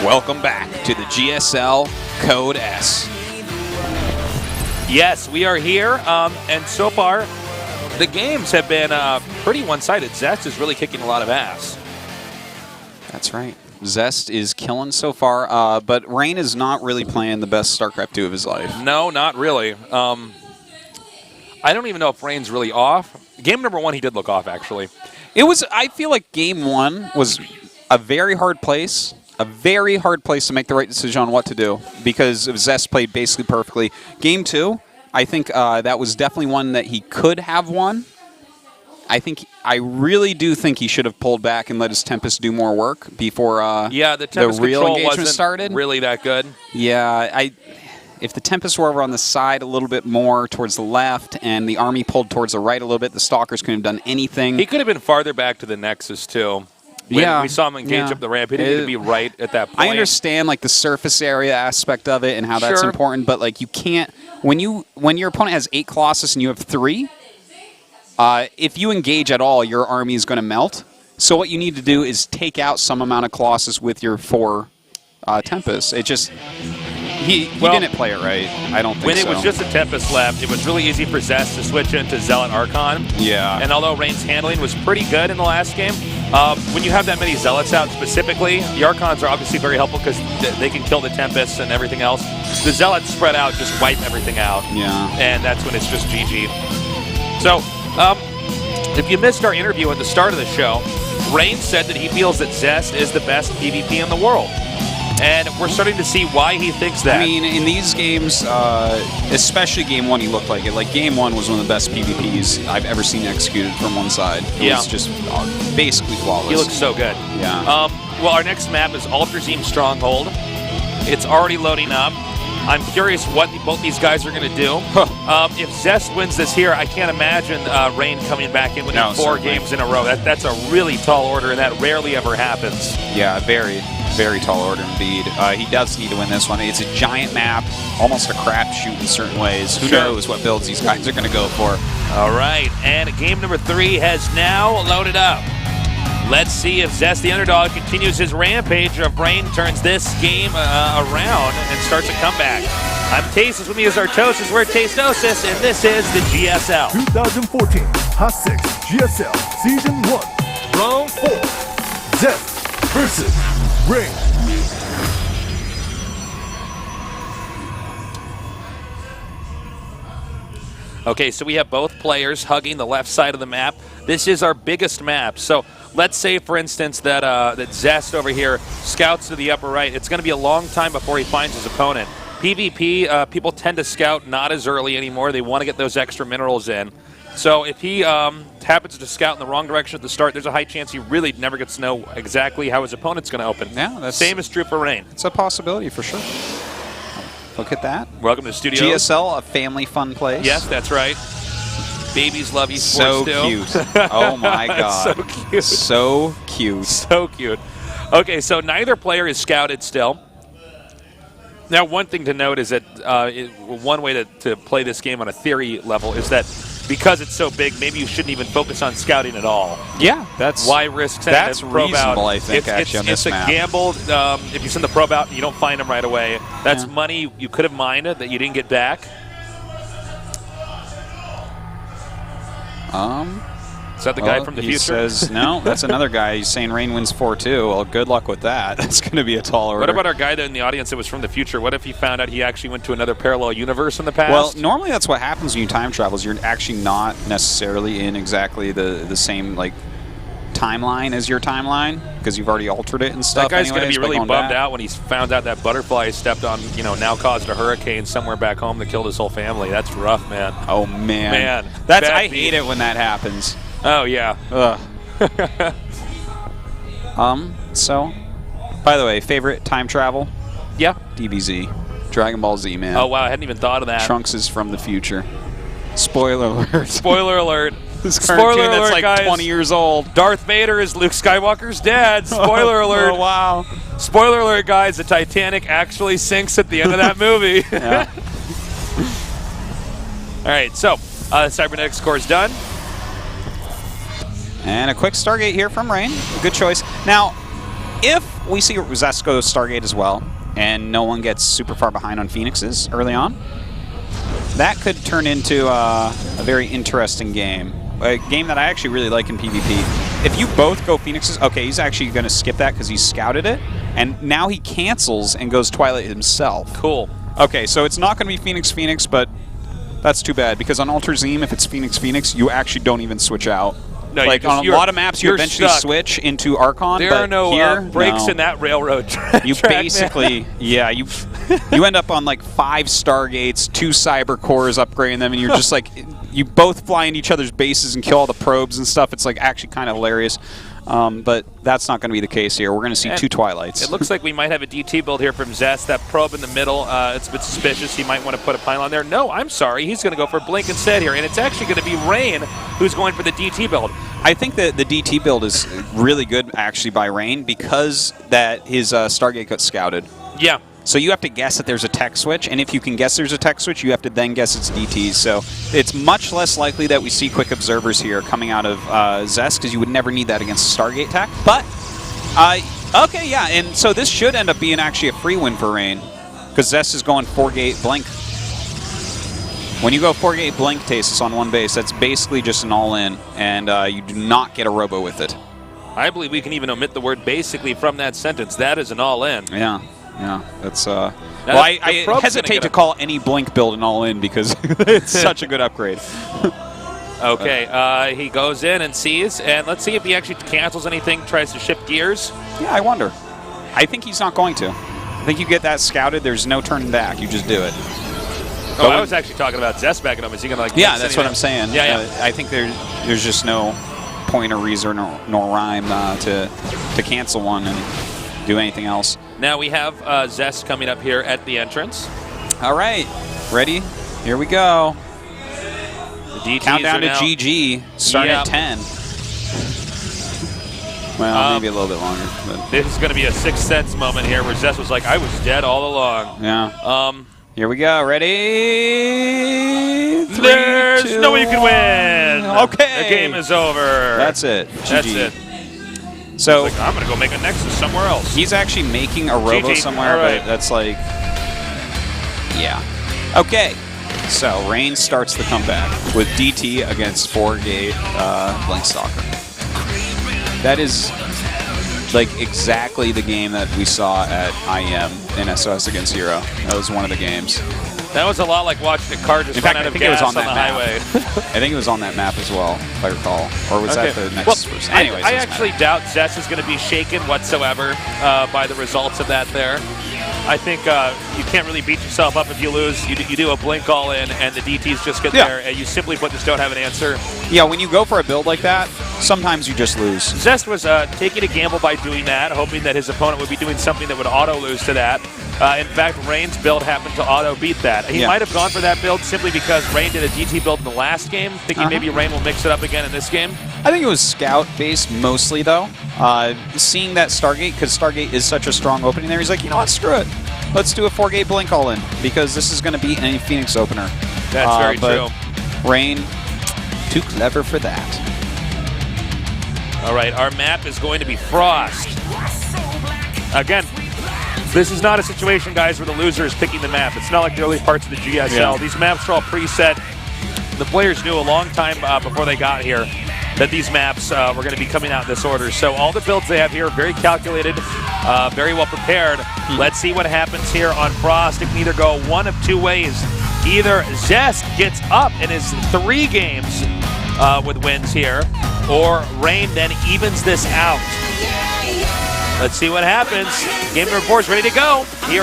Welcome back to the GSL Code S. Yes, we are here, and so far, the games have been pretty one-sided. Zest is really kicking a lot of ass. That's right. Zest is killing so far, but Rain is not really playing the best StarCraft II of his life. No, not really. I don't even know if Rain's really off. Game number 1, he did look off, actually. I feel like game 1 was a very hard place. A very hard place to make the right decision on what to do because Zest played basically perfectly. Game 2, I think that was definitely one that he could have won. I really do think he should have pulled back and let his Tempest do more work before the Tempest real control engagement wasn't started. Really that good. Yeah, if the Tempests were over on the side a little bit more towards the left and the army pulled towards the right a little bit, the Stalkers couldn't have done anything. He could have been farther back to the Nexus, too. When we saw him engage up the ramp, he didn't need to be right at that point. I understand like the surface area aspect of it and how that's important, but like you can't when your opponent has 8 Colossus and you have 3, if you engage at all, your army is going to melt. So what you need to do is take out some amount of Colossus with your 4 Tempests. It just he didn't play it right. I don't think when so. When it was just a Tempest left, it was really easy for Zest to switch into Zealot Archon. Yeah. And although Rain's handling was pretty good in the last game, when you have that many Zealots out specifically, the Archons are obviously very helpful because they can kill the Tempests and everything else. The Zealots spread out, just wipe everything out. Yeah. And that's when it's just GG. So, if you missed our interview at the start of the show, Rain said that he feels that Zest is the best PvP in the world. And we're starting to see why he thinks that. I mean, in these games, especially Game 1, he looked like it. Like, Game 1 was one of the best PvPs I've ever seen executed from one side. It was just basically flawless. He looks so good. Yeah. Well, our next map is Ultrazine Stronghold. It's already loading up. I'm curious what both these guys are going to do. If Zest wins this here, I can't imagine Rain coming back in winning 4 games in a row. That's a really tall order, and that rarely ever happens. Yeah, very, very tall order indeed. He does need to win this one. It's a giant map, almost a crapshoot in certain ways. Who knows what builds these guys are going to go for. All right, and game number 3 has now loaded up. Let's see if Zest, the underdog, continues his rampage of Rain, turns this game around and starts a comeback. I'm Tasis, with me is Artosis, we're Tastosis, and this is the GSL. 2014 Hot 6 GSL Season 1, Round 4. Zest versus Rain. Okay, so we have both players hugging the left side of the map. This is our biggest map. So let's say, for instance, that that Zest over here scouts to the upper right. It's going to be a long time before he finds his opponent. PvP, people tend to scout not as early anymore. They want to get those extra minerals in. So if he happens to scout in the wrong direction at the start, there's a high chance he really never gets to know exactly how his opponent's going to open. Yeah, same is true for Rain. It's a possibility for sure. Look at that. Welcome to the studio. GSL, a family fun place. Yes, that's right. Babies love esports so still. Cute. Oh my god. So cute. So cute. So cute. Okay, so neither player is scouted still. Now, one thing to note is that one way to play this game on a theory level is that because it's so big, maybe you shouldn't even focus on scouting at all. Yeah, that's why risk sending that's a probe reasonable, out. I think, actually, on this map. It's a gamble. If you send the probe out and you don't find them right away, that's money you could have mined that you didn't get back. Is that the guy from the future? He says, no, that's another guy. He's saying Rain wins 4-2. Well, good luck with that. That's going to be a tall order. What about our guy in the audience that was from the future? What if he found out he actually went to another parallel universe in the past? Well, normally that's what happens when you time travel. Is you're actually not necessarily in exactly the same like timeline as your timeline because you've already altered it and stuff. That guy's going to be really bummed back. out when he found out that butterfly he stepped on, now caused a hurricane somewhere back home that killed his whole family. That's rough, man. Oh man, I hate it when that happens. Oh yeah. So, by the way, favorite time travel? Yeah. DBZ, Dragon Ball Z, man. Oh wow, I hadn't even thought of that. Trunks is from the future. Spoiler alert. Spoiler alert. This cartoon Spoiler that's alert, like guys. 20 years old. Darth Vader is Luke Skywalker's dad. Spoiler alert. Oh, wow. Spoiler alert, guys. The Titanic actually sinks at the end of that movie. Yeah. All right, so cybernetics score is done. And a quick Stargate here from Rain. Good choice. Now, if we see Zest go Stargate as well, and no one gets super far behind on Phoenixes early on, that could turn into a very interesting game. A game that I actually really like in PvP. If you both go Phoenixes, okay, he's actually going to skip that because he scouted it, and now he cancels and goes Twilight himself. Cool. Okay, so it's not going to be Phoenix, but that's too bad, because on Alter Zeme, if it's Phoenix, you actually don't even switch out. No, like on a lot of maps, you eventually stuck. switch into Archon. There but are no here, breaks no. in that railroad track. You basically, yeah, you end up on like 5 Stargates, 2 Cyber Cores, upgrading them, and you're just like, you both fly into each other's bases and kill all the probes and stuff. It's like actually kind of hilarious. But that's not going to be the case here. We're going to see 2 Twilights. It looks like we might have a DT build here from Zest. That probe in the middle, it's a bit suspicious. He might want to put a pylon there. No, I'm sorry. He's going to go for Blink instead here. And it's actually going to be Rain who's going for the DT build. I think that the DT build is really good, actually, by Rain, because that his Stargate got scouted. Yeah. So you have to guess that there's a tech switch, and if you can guess there's a tech switch, you have to then guess it's DTs. So it's much less likely that we see quick observers here coming out of Zest, because you would never need that against Stargate tech. But, okay, yeah, and so this should end up being actually a free win for Rain, because Zest is going 4-gate Blink. When you go 4-gate Blink Tasis on one base, that's basically just an all-in, and you do not get a robo with it. I believe we can even omit the word basically from that sentence. That is an all-in. Yeah. Yeah, that's well, I hesitate to call any Blink build an all-in because it's such a good upgrade. Okay, he goes in and sees, and let's see if he actually cancels anything, tries to shift gears. Yeah, I wonder. I think he's not going to. I think you get that scouted, there's no turning back. You just do it. Oh, I was actually talking about Zest backing up. Is he going to like? Yeah, that's what I'm saying. Yeah, I think there's just no point or reason nor rhyme to cancel one and do anything else. Now we have Zest coming up here at the entrance. All right, ready? Here we go. The DTs Countdown to now GG, starting at 10. Well, maybe a little bit longer. But. This is going to be a Sixth Sense moment here where Zest was like, I was dead all along. Yeah. Here we go. Ready? 3, There's 2, no way you can win. Okay. The game is over. That's it. GG. That's it. So like, I'm going to go make a Nexus somewhere else. He's actually making a robo somewhere, right. but that's like, yeah. Okay. So Rain starts the comeback with DT against 4-gate Blink Stalker. That is like exactly the game that we saw at IEM in SOS against Hero. That was one of the games. That was a lot like watching a car just run out of gas on the highway. I think it was on that map as well, if I recall. Or was that the next person? Anyways, I actually doubt Zest is going to be shaken whatsoever by the results of that there. I think you can't really beat yourself up if you lose. You do a Blink all-in, and the DTs just get there, and you simply put just don't have an answer. Yeah, when you go for a build like that, sometimes you just lose. Zest was taking a gamble by doing that, hoping that his opponent would be doing something that would auto-lose to that. In fact, Rain's build happened to auto-beat that. He might have gone for that build simply because Rain did a DT build in the last game, thinking maybe Rain will mix it up again in this game. I think it was scout-based mostly, though. Seeing that Stargate, because Stargate is such a strong opening there, he's like, you know what, screw it. Let's do a 4-gate Blink all-in, because this is going to beat any Phoenix opener. That's very true. Rain, too clever for that. All right, our map is going to be Frost. Again, this is not a situation, guys, where the loser is picking the map. It's not like the early parts of the GSL. Yeah. These maps are all preset. The players knew a long time before they got here that these maps were going to be coming out in this order. So all the builds they have here are very calculated, very well prepared. Let's see what happens here on Frost. It can either go one of 2 ways. Either Zest gets up and is 3 games with wins here, or Rain then evens this out. Let's see what happens. Game report's ready to go here